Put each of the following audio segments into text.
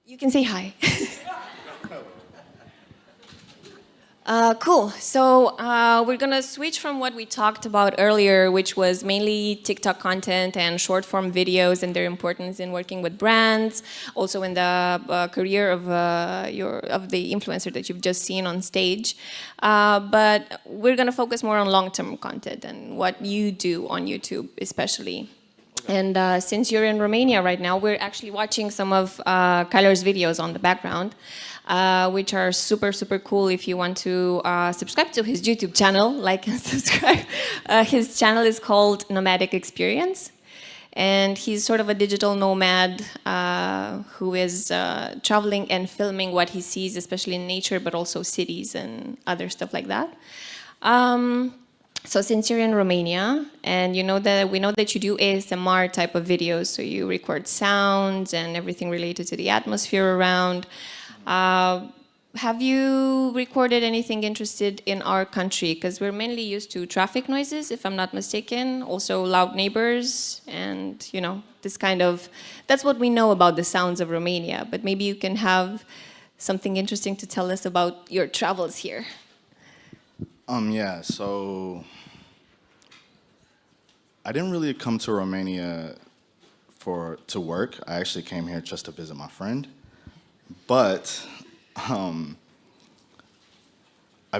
You can say hi. Cool. So we're going to switch from what we talked about earlier, which was mainly TikTok content and short form videos and their importance in working with brands, also in the career of the influencer that you've just seen on stage. But we're going to focus more on long-term content and what you do on YouTube, especially. And since you're in Romania right now, we're actually watching some of Kyler's videos on the background, which are super, super cool. If you want to subscribe to his YouTube channel, like and subscribe. His channel is called Nomadic Experience. And he's sort of a digital nomad who is traveling and filming what he sees, especially in nature, but also cities and other stuff like that. So since you're in Romania, and we know that you do ASMR type of videos, so you record sounds and everything related to the atmosphere around. Have you recorded anything interested in our country? Because we're mainly used to traffic noises, if I'm not mistaken, also loud neighbors, and this kind of, that's what we know about the sounds of Romania. But maybe you can have something interesting to tell us about your travels here. Yeah, so I didn't really come to Romania to work. I actually came here just to visit my friend. But I've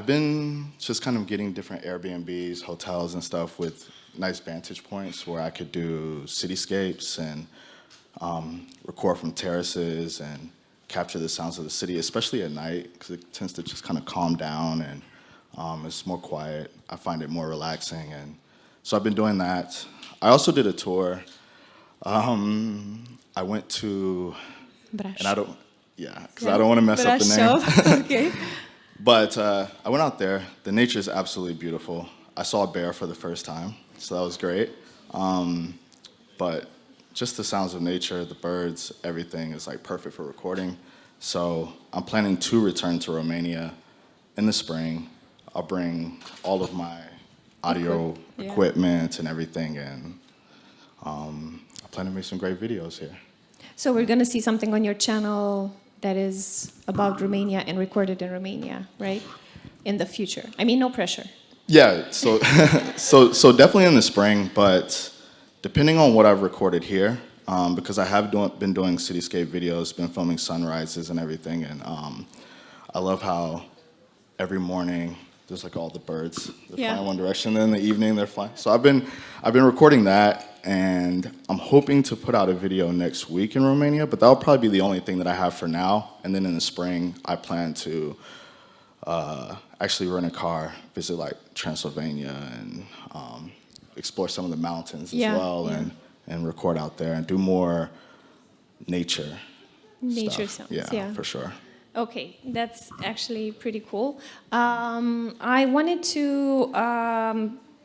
been just kind of getting different Airbnbs, hotels and stuff with nice vantage points where I could do cityscapes and record from terraces and capture the sounds of the city, especially at night, because it tends to just kind of calm down and it's more quiet. I find it more relaxing, and so I've been doing that. I also did a tour. I went to, Brașov. and I don't want to mess up the name. Okay. But I went out there. The nature is absolutely beautiful. I saw a bear for the first time, so that was great. But just the sounds of nature, the birds, everything is like perfect for recording. So I'm planning to return to Romania in the spring. I'll bring all of my audio equipment and everything, and I plan to make some great videos here. So we're going to see something on your channel that is about Romania and recorded in Romania, right? In the future. I mean, no pressure. Yeah, so so definitely in the spring, but depending on what I've recorded here, because I have been doing cityscape videos, been filming sunrises and everything, and I love how every morning there's like all the birds. They're flying one direction, then in the evening they're flying. So I've been recording that, and I'm hoping to put out a video next week in Romania, but that'll probably be the only thing that I have for now. And then in the spring, I plan to actually rent a car, visit like Transylvania, and explore some of the mountains as well, and record out there and do more nature sounds. Yeah, for sure. Okay, that's actually pretty cool. I wanted to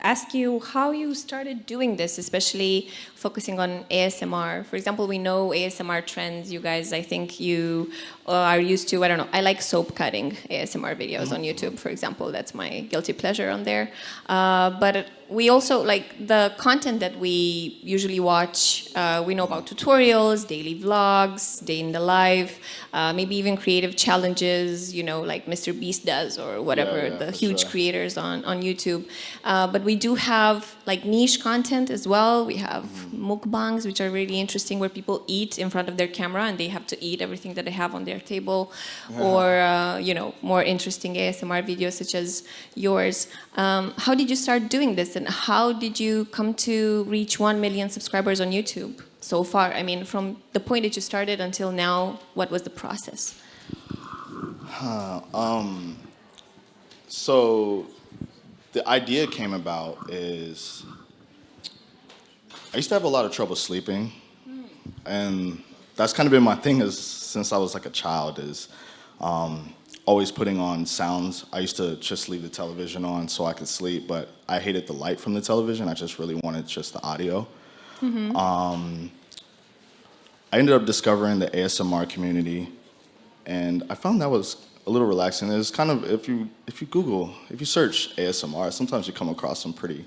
ask you how you started doing this, especially focusing on ASMR. For example, we know ASMR trends. You guys, I think you are used to, I don't know, I like soap cutting ASMR videos on YouTube, for example. That's my guilty pleasure on there. But we also, like the content that we usually watch, we know about tutorials, daily vlogs, day in the life, maybe even creative challenges, like Mr. Beast does or whatever, the huge creators on YouTube. But we do have like niche content as well. We have mukbangs, which are really interesting, where people eat in front of their camera and they have to eat everything that they have on their table, or more interesting ASMR videos such as yours. How did you start doing this, and how did you come to reach 1 million subscribers on YouTube so far? I mean, from the point that you started until now, what was the process? So the idea came about is I used to have a lot of trouble sleeping, and that's kind of been my thing since I was like a child, is always putting on sounds. I used to just leave the television on so I could sleep, but I hated the light from the television. I just really wanted just the audio. I ended up discovering the ASMR community, and I found that was a little relaxing. It's kind of, if you search ASMR, sometimes you come across some pretty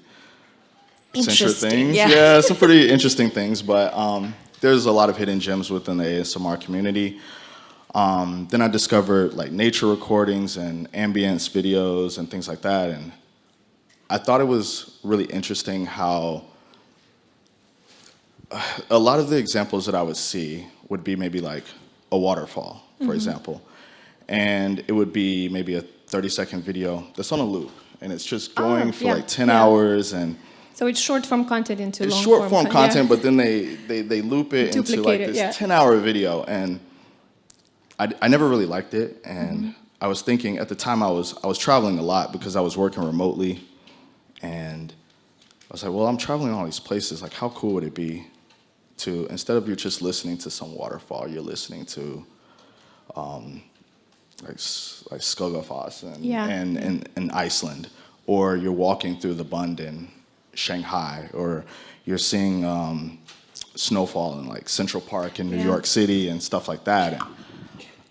eccentric things. Yeah, some pretty interesting things, but there's a lot of hidden gems within the ASMR community. Then I discovered like nature recordings and ambience videos and things like that. And I thought it was really interesting how a lot of the examples that I would see would be maybe like a waterfall, for example. And it would be maybe a 30-second video that's on a loop. And it's just going for like 10 hours. And so it's short form content into it's long short form content, yeah. but then they loop it into like Duplicate it, this 10-hour video. And I never really liked it. And I was thinking at the time I was traveling a lot because I was working remotely. And I was like, well, I'm traveling all these places. Like, how cool would it be to, instead of you just listening to some waterfall, you're listening to like Skogafoss in Iceland, or you're walking through the Bund in Shanghai, or you're seeing snowfall in like Central Park in New York City and stuff like that. And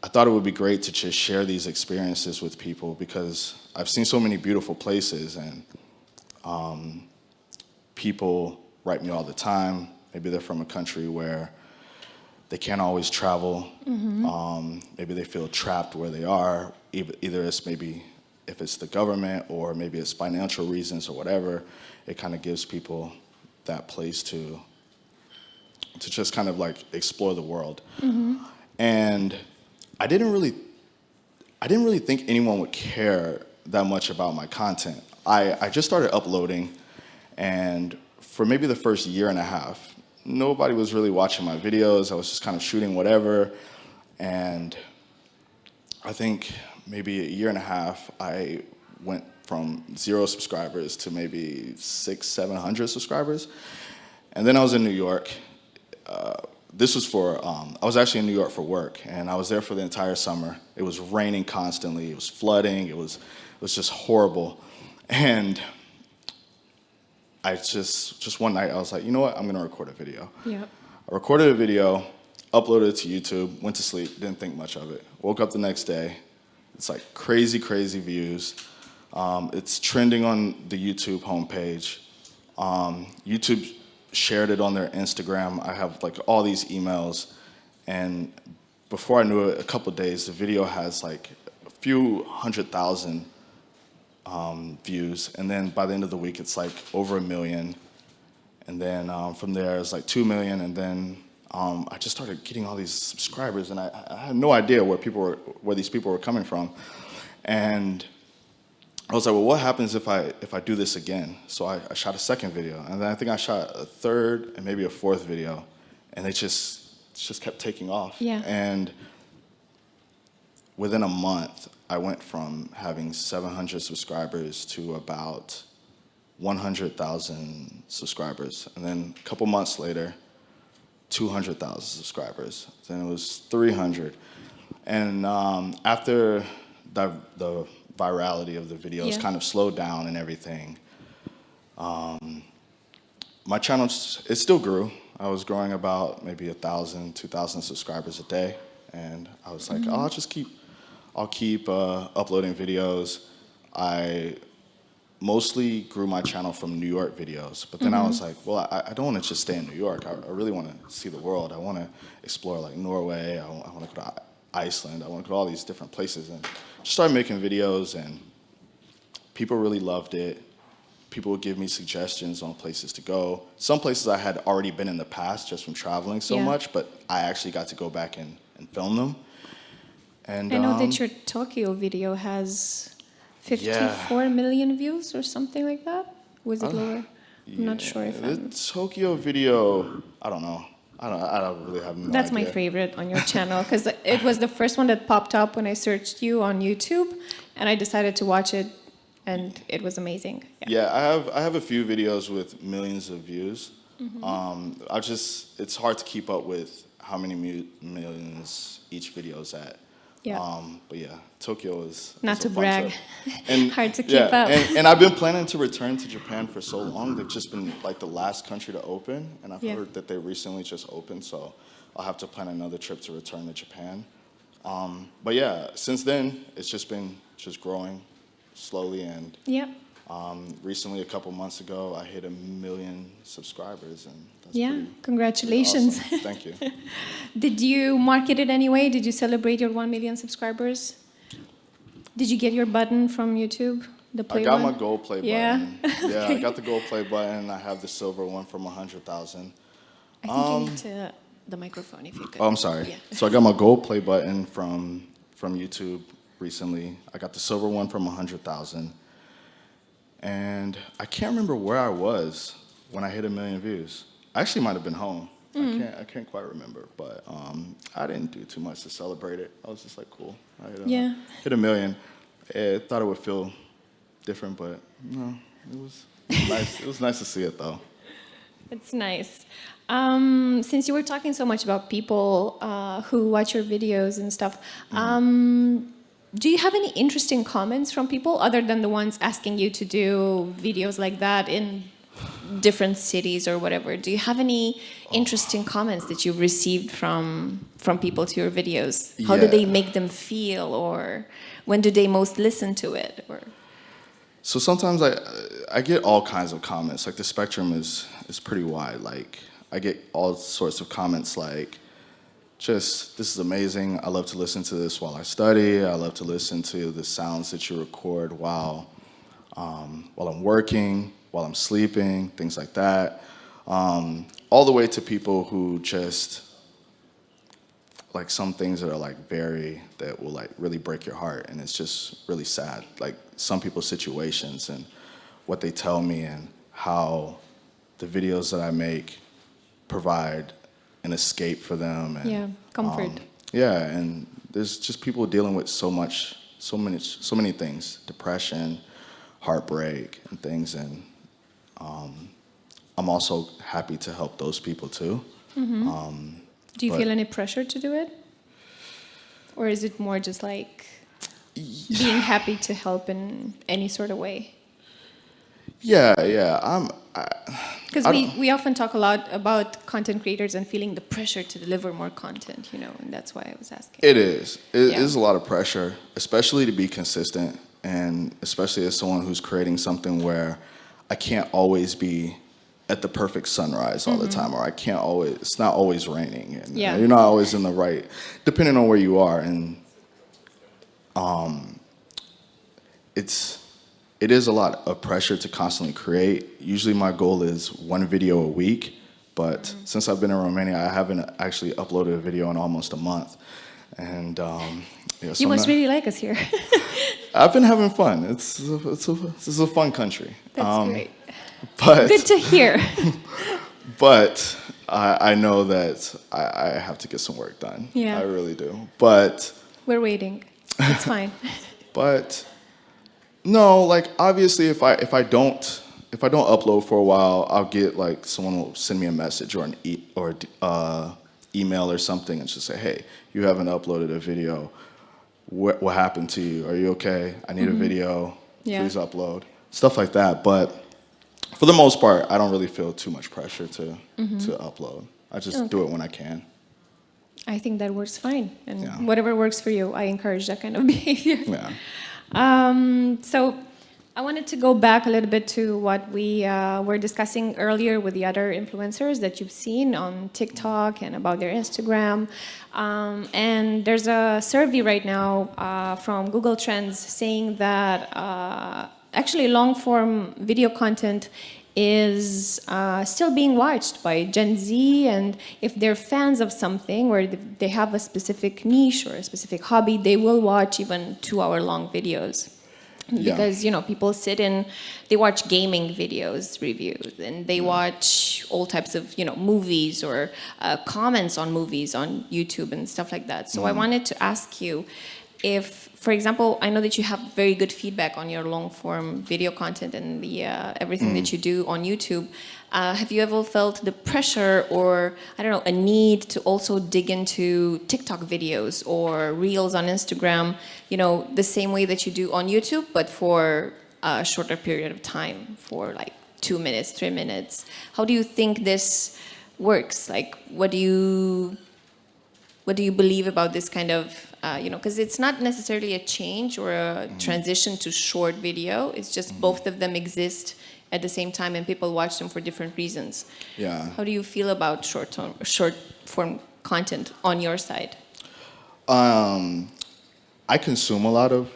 I thought it would be great to just share these experiences with people because I've seen so many beautiful places, and people write me all the time. Maybe they're from a country where they can't always travel. Maybe they feel trapped where they are. Either it's maybe if it's the government or maybe it's financial reasons or whatever. It kind of gives people that place to just kind of like explore the world. And I didn't really think anyone would care that much about my content. I just started uploading, and for maybe the first year and a half, nobody was really watching my videos. I was just kind of shooting whatever. And I think maybe a year and a half, I went from 0 subscribers to maybe 600-700 subscribers. And then I was in New York. This was for, I was actually in New York for work, and I was there for the entire summer. It was raining constantly. It was flooding. It was just horrible. And I just one night, I was like, you know what? I'm going to record a video. I recorded a video, uploaded it to YouTube, went to sleep, didn't think much of it. Woke up the next day. It's like crazy, crazy views. It's trending on the YouTube homepage. YouTube shared it on their Instagram. I have like all these emails. And before I knew it, a couple of days, the video has like a few 100,000 views, and then by the end of the week it's like over 1 million, and then from there it's like 2 million, and then I just started getting all these subscribers, and I had no idea where these people were coming from. And I was like, well, what happens if I do this again? So I shot a second video, and then I think I shot a third and maybe a fourth video, and it just kept taking off. And within a month, I went from having 700 subscribers to about 100,000 subscribers. And then a couple months later, 200,000 subscribers. Then it was 300. And after the virality of the videos kind of slowed down and everything, my channel, it still grew. I was growing about maybe 1,000, 2,000 subscribers a day. And I was like, I'll keep uploading videos. I mostly grew my channel from New York videos, but then I was like, well, I don't want to just stay in New York. I really want to see the world. I want to explore like Norway. I want to go to Iceland. I want to go to all these different places, and just started making videos, and people really loved it. People would give me suggestions on places to go. Some places I had already been in the past just from traveling so much, but I actually got to go back and film them. And I know that your Tokyo video has 54 million views or something like that. Was it lower? I'm not sure if the Tokyo video, I don't know. I don't really have no That's idea. my favorite on your channel, because it was the first one that popped up when I searched you on YouTube, and I decided to watch it, and it was amazing. Yeah, I have a few videos with millions of views. It's hard to keep up with how many millions each video's at. But yeah, Tokyo is not to a fun brag, trip. And hard to keep up. And I've been planning to return to Japan for so long. They've just been like the last country to open, and I've heard that they recently just opened, so I'll have to plan another trip to return to Japan. But yeah, since then it's just been growing slowly, and Recently, a couple months ago, I hit 1 million subscribers, and that's Yeah, pretty congratulations. awesome. Thank you. Did you market it anyway? Did you celebrate your 1 million subscribers? Did you get your button from YouTube? The play I got one? my gold play Yeah. button. Yeah, I got the gold play button. I have the silver one from 100,000. I think you need to the microphone if you could. Oh, I'm sorry. Yeah. So I got my gold play button from YouTube recently. I got the silver one from 100,000. And I can't remember where I was when I hit 1 million views. I actually might have been home. I can't quite remember, but I didn't do too much to celebrate it. I was just like, cool. I hit 1 million. I thought it would feel different, but no, it was nice. It was nice to see it though. It's nice. Since you were talking so much about people who watch your videos and stuff, do you have any interesting comments from people other than the ones asking you to do videos like that in different cities or whatever? Do you have any interesting comments that you've received from people to your videos? How do Yeah. they make them feel, or when do they most listen to it? Or So sometimes I get all kinds of comments. Like the spectrum is pretty wide. Like I get all sorts of comments like, just, this is amazing. I love to listen to this while I study. I love to listen to the sounds that you record while I'm working, while I'm sleeping, things like that. All the way to people who just, like some things that are like that will like really break your heart, and it's just really sad. Like some people's situations and what they tell me and how the videos that I make provide an escape for them. And, yeah, comfort. yeah, and there's just people dealing with so many things, depression, heartbreak, and things, and I'm also happy to help those people too. Do you feel any pressure to do it? Or is it more just like being happy to help in any sort of way? Yeah. Because we often talk a lot about content creators and feeling the pressure to deliver more content, and that's why I was asking. It is. It Yeah. is a lot of pressure, especially to be consistent, and especially as someone who's creating something where I can't always be at the perfect sunrise all the time, or it's not always raining, and Yeah. you're not always in the right, depending on where you are, and it is a lot of pressure to constantly create. Usually my goal is 1 video a week, but since I've been in Romania, I haven't actually uploaded a video in almost a month, and yeah, so You must really like us here. I've been having fun. This is a fun country. That's great. But Good to hear. But I know that I have to get some work done. Yeah. I really do. But We're waiting. It's fine. But no, like obviously if I don't upload for a while, I'll get like someone will send me a message or email or something and just say, hey, you haven't uploaded a video. What happened to you? Are you okay? I need a video. Yeah. Please upload. Stuff like that. But for the most part, I don't really feel too much pressure to upload. I just do it when I can. I think that works fine. And Yeah. whatever works for you, I encourage that kind of behavior. Yeah. So I wanted to go back a little bit to what we were discussing earlier with the other influencers that you've seen on TikTok and about their Instagram. And there's a survey right now from Google Trends saying that actually long-form video content is still being watched by Gen Z, and if they're fans of something or they have a specific niche or a specific hobby, they will watch even 2-hour-long videos. Yeah. Because, people sit in, they watch gaming videos, reviews, and they watch all types of, movies or comments on movies on YouTube and stuff like that. So I wanted to ask you if, for example, I know that you have very good feedback on your long-form video content and the everything that you do on YouTube. Have you ever felt the pressure or, I don't know, a need to also dig into TikTok videos or Reels on Instagram, the same way that you do on YouTube, but for a shorter period of time, for like 2 minutes, 3 minutes? How do you think this works? Like, what do you what do you believe about this kind of, because it's not necessarily a change or a transition to short video. It's just both of them exist at the same time and people watch them for different reasons. Yeah. How do you feel about short form content on your side? I consume a lot of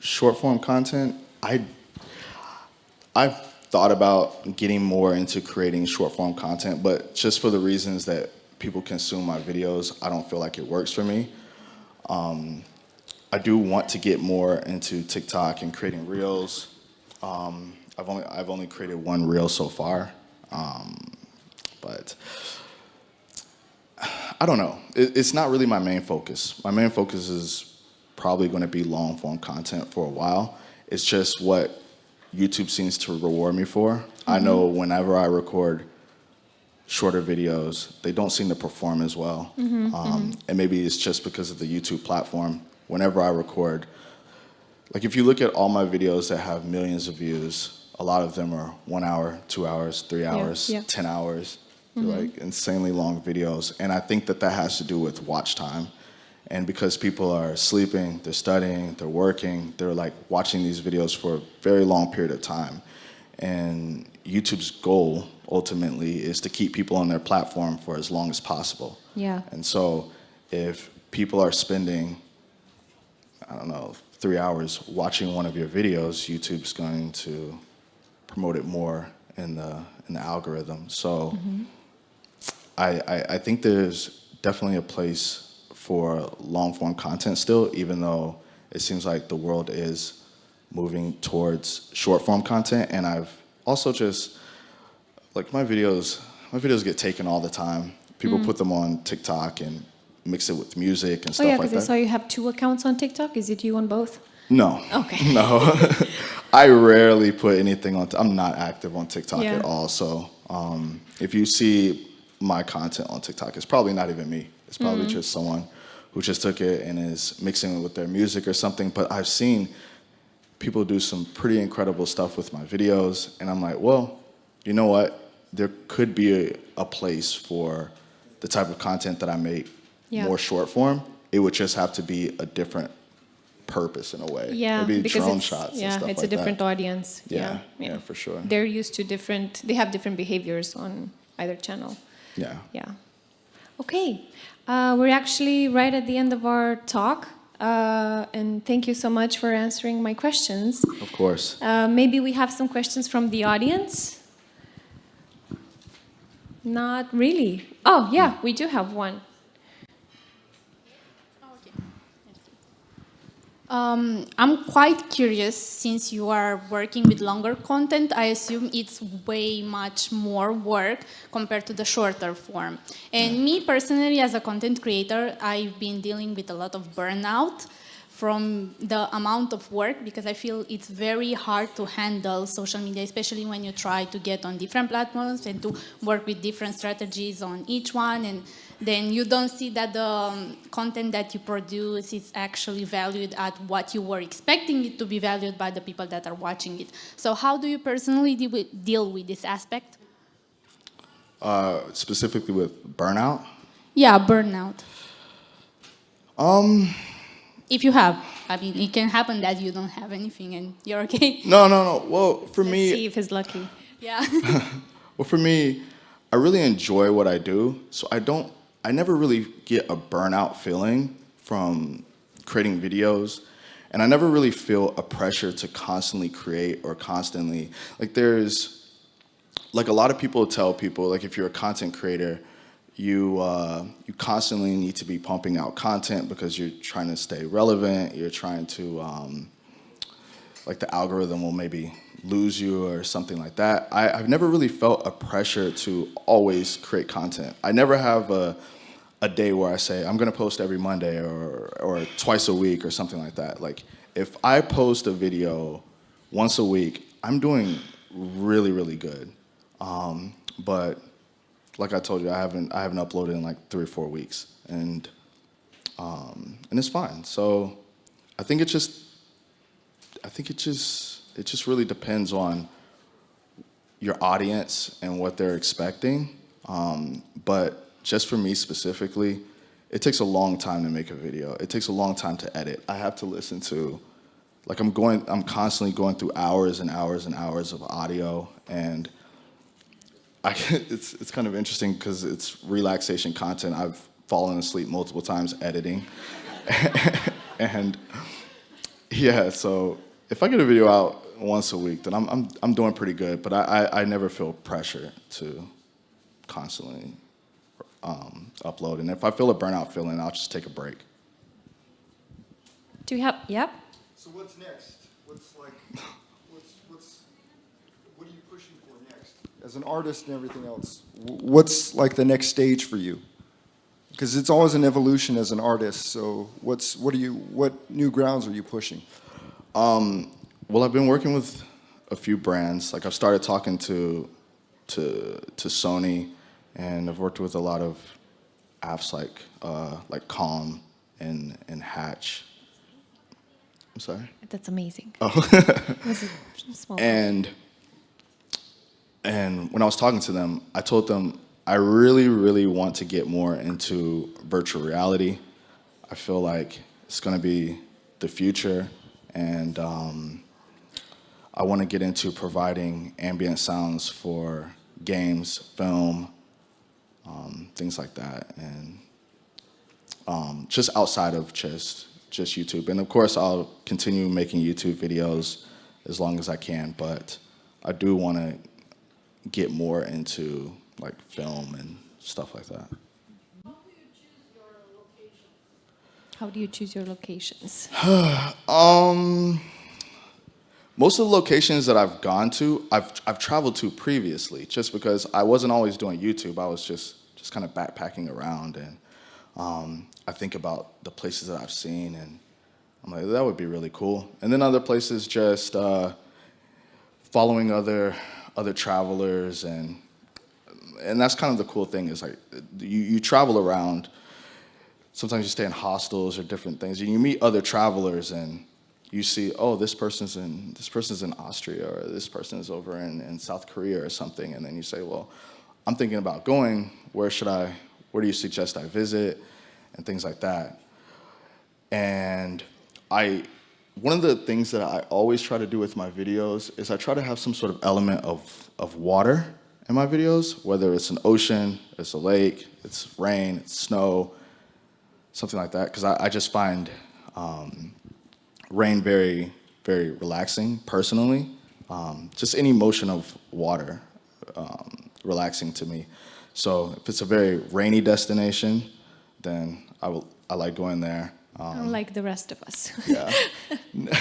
short form content. I've thought about getting more into creating short form content, but just for the reasons that people consume my videos, I don't feel like it works for me. I do want to get more into TikTok and creating reels. I've only created one reel so far, but I don't know. It's not really my main focus. My main focus is probably going to be long form content for a while. It's just what YouTube seems to reward me for. I know whenever I record shorter videos, they don't seem to perform as well. And maybe it's just because of the YouTube platform. Whenever I record, like if you look at all my videos that have millions of views, a lot of them are 1 hour, 2 hours, 3 hours, 10 hours, like insanely long videos. And I think that has to do with watch time. And because people are sleeping, they're studying, they're working, they're like watching these videos for a very long period of time. And YouTube's goal ultimately is to keep people on their platform for as long as possible. Yeah. And so if people are spending, I don't know, 3 hours watching one of your videos, YouTube's going to promote it more in the algorithm. So I think there's definitely a place for long-form content still, even though it seems like the world is moving towards short-form content. And I've also just, like my videos get taken all the time. People put them on TikTok and mix it with music and stuff like that. Because I saw you have 2 accounts on TikTok. Is it you on both? No. Okay. No. I rarely put anything on. I'm not active on TikTok at all. So if you see my content on TikTok, it's probably not even me. It's probably just someone who just took it and is mixing it with their music or something. But I've seen people do some pretty incredible stuff with my videos. And I'm like, well, you know what? There could be a place for the type of content that I make more short form. It would just have to be a different purpose in a way. Yeah, maybe because drone shots and stuff it's like a different that. audience. Yeah, for sure. They're used to they have different behaviors on either channel. Yeah. Yeah. Okay. We're actually right at the end of our talk. And thank you so much for answering my questions. Of course. Maybe we have some questions from the audience. Not really. Oh, yeah, we do have one. I'm quite curious, since you are working with longer content, I assume it's way much more work compared to the shorter form. And me personally, as a content creator, I've been dealing with a lot of burnout from the amount of work, because I feel it's very hard to handle social media, especially when you try to get on different platforms and to work with different strategies on each one, and then you don't see that the content that you produce is actually valued at what you were expecting it to be valued by the people that are watching it. So how do you personally deal with this aspect? Specifically with burnout? Yeah, burnout. If you have, I mean, it can happen that you don't have anything and you're okay. No. Well, for Let's me, see if he's lucky. Yeah. well, for me, I really enjoy what I do, so I never really get a burnout feeling from creating videos, and I never really feel a pressure to constantly create or constantly, like there's, like a lot of people tell people, like if you're a content creator, you constantly need to be pumping out content because you're trying to stay relevant, you're trying to, like the algorithm will maybe lose you or something like that. I've never really felt a pressure to always create content. I never have a day where I say, I'm gonna post every Monday or twice a week or something like that. Like if I post a video once a week, I'm doing really, really good. But like I told you, I haven't uploaded in like 3 or 4 weeks, and it's fine. So I think it just really depends on your audience and what they're expecting. But just for me specifically, it takes a long time to make a video. It takes a long time to edit. I have to listen to, like I'm constantly going through hours and hours and hours of audio, and it's kind of interesting because it's relaxation content. I've fallen asleep multiple times editing. And yeah, so if I get a video out once a week, then I'm doing pretty good, but I never feel pressure to constantly upload. And if I feel a burnout feeling, I'll just take a break. Do you have, yep? So what's next? What are you pushing for next? As an artist and everything else, what's like the next stage for you? Because it's always an evolution as an artist. So what new grounds are you pushing? Well, I've been working with a few brands. Like I've started talking to Sony, and I've worked with a lot of apps like Calm and Hatch. I'm sorry? That's amazing. Oh. It was a small And when I was talking to them, I told them I really, really want to get more into virtual reality. I feel like it's going to be the future, and I want to get into providing ambient sounds for games, film, things like that, and just outside of just YouTube. And of course, I'll continue making YouTube videos as long as I can, but I do want to get more into like film and stuff like that. How do you choose your locations? Most of the locations that I've gone to, I've traveled to previously, just because I wasn't always doing YouTube. I was just kind of backpacking around, and I think about the places that I've seen, and I'm like, that would be really cool. And then other places, just following other travelers, and that's kind of the cool thing is like you travel around. Sometimes you stay in hostels or different things, and you meet other travelers, and you see, oh, this person's in Austria, or this person is over in South Korea or something, and then you say, well, I'm thinking about going. Where do you suggest I visit, and things like that. And one of the things that I always try to do with my videos is I try to have some sort of element of water in my videos, whether it's an ocean, it's a lake, it's rain, it's snow, something like that, because I just find rain very, very relaxing, personally. Just any motion of water, relaxing to me. So if it's a very rainy destination, then I like going there. Like the rest of us. Yeah,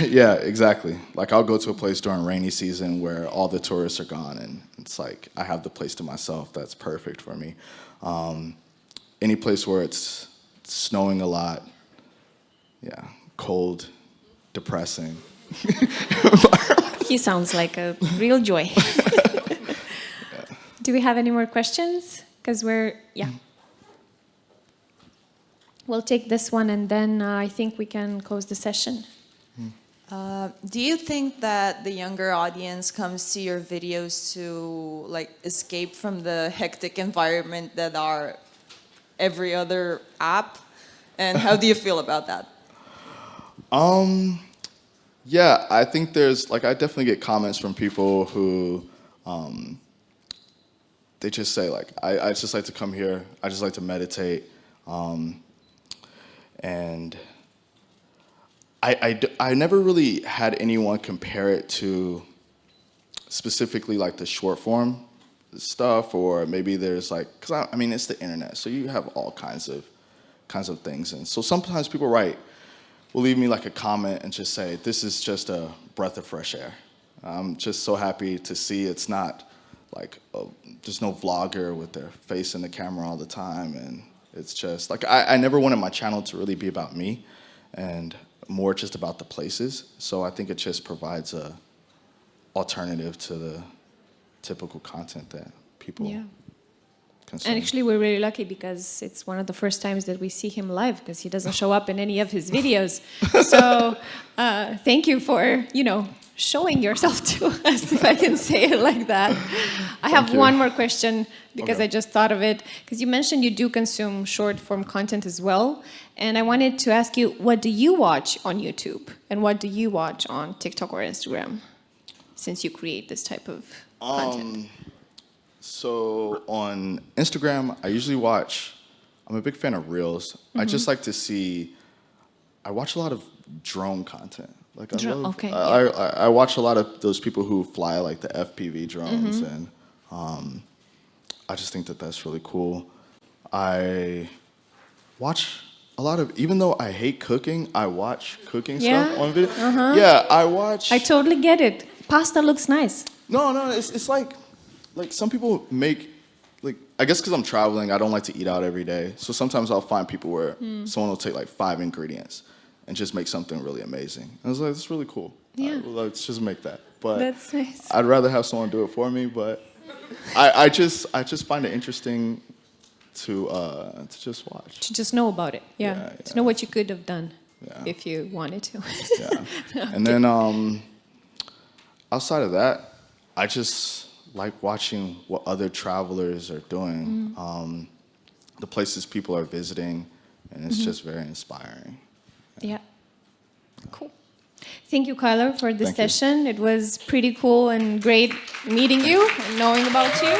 yeah, exactly. Like I'll go to a place during rainy season where all the tourists are gone, and it's like I have the place to myself. That's perfect for me. Any place where it's snowing a lot, yeah, cold, depressing. He sounds like a real joy. Do we have any more questions? Because yeah. We'll take this one, and then I think we can close the session. Do you think that the younger audience comes to your videos to like escape from the hectic environment that are every other app? And how do you feel about that? Yeah, I think I definitely get comments from people who, they just say like, I just like to come here, I just like to meditate, and I never really had anyone compare it to specifically like the short form stuff, or maybe there's like, because I mean it's the internet, so you have all kinds of things, and so sometimes people will leave me like a comment and just say, this is just a breath of fresh air. I'm just so happy to see it's not like there's no vlogger with their face in the camera all the time, and it's just like I never wanted my channel to really be about me, and more just about the places. So I think it just provides a alternative to the typical content that people consume. And actually, we're really lucky because it's one of the first times that we see him live, because he doesn't show up in any of his videos. So thank you for, showing yourself to us, if I can say it like that. I have you. one more question because Okay. I just thought of it. Because you mentioned you do consume short form content as well. And I wanted to ask you, what do you watch on YouTube? And what do you watch on TikTok or Instagram? Since you create this type of content. So on Instagram, I usually watch, I'm a big fan of Reels. I just like to see, I watch a lot of drone content. Like Okay, I watch a lot of those people who fly like the FPV drones, and I just think that that's really cool. I watch a lot of, even though I hate cooking, I watch cooking Yeah? stuff on video. Yeah, I watch. I totally get it. Pasta looks nice. No, it's like some people make, like, I guess because I'm traveling, I don't like to eat out every day. So sometimes I'll find people where someone will take like 5 ingredients and just make something really amazing. And I was like, it's really cool. Yeah. Well, let's just make that. But That's nice. I'd rather have someone do it for me. But I just find it interesting to just watch. To just know about it. Yeah. Yeah, To know what you could have done Yeah. if you wanted to. Yeah. And then outside of that, I just like watching what other travelers are doing, the places people are visiting, and it's just very inspiring. Yeah. Cool. Thank you, Kyler, for this Thank you. session. It was pretty cool and great meeting you and knowing about you.